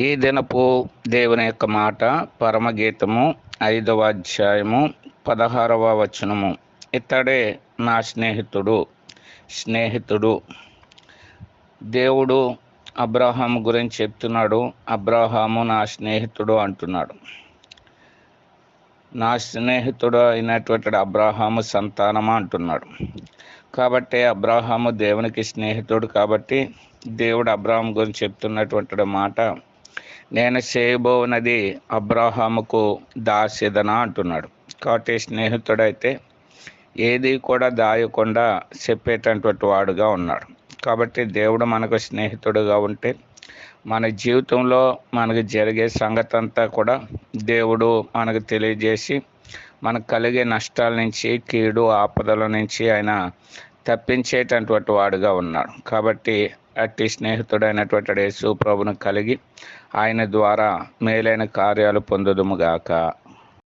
ఈ దినపు దేవుని యొక్క మాట పరమగీతము 5వ అధ్యాయము 16వ వచనము. ఇతడే నా స్నేహితుడు. దేవుడు అబ్రహాము గురించి చెప్తున్నాడు. అబ్రహాము నా స్నేహితుడు అంటున్నాడు. నా స్నేహితుడు అయినటువంటి అబ్రహాము సంతానమా అంటున్నాడు. కాబట్టి అబ్రహాము దేవునికి స్నేహితుడు. కాబట్టి దేవుడు అబ్రహాము గురించి చెప్తున్నటువంటి మాట, నేను చేయబోనది అబ్రహాముకు దాస్యదనా అంటున్నాడు. కాబట్టి స్నేహితుడైతే ఏది కూడా దాయకుండా చెప్పేటటువంటి వాడుగా ఉన్నాడు. కాబట్టి దేవుడు మనకు స్నేహితుడుగా ఉంటే మన జీవితంలో మనకు జరిగే సంగతి అంతా కూడా దేవుడు మనకు తెలియజేసి మనకు కలిగే నష్టాల నుంచి, కీడు ఆపదల నుంచి ఆయన తప్పించేటటువంటి వాడుగా ఉన్నాడు. కాబట్టి అట్టి స్నేహితుడైనటువంటి యేసు ప్రభువును కలిగి ఆయన ద్వారా మేలైన కార్యాలు పొందుదుముగాక.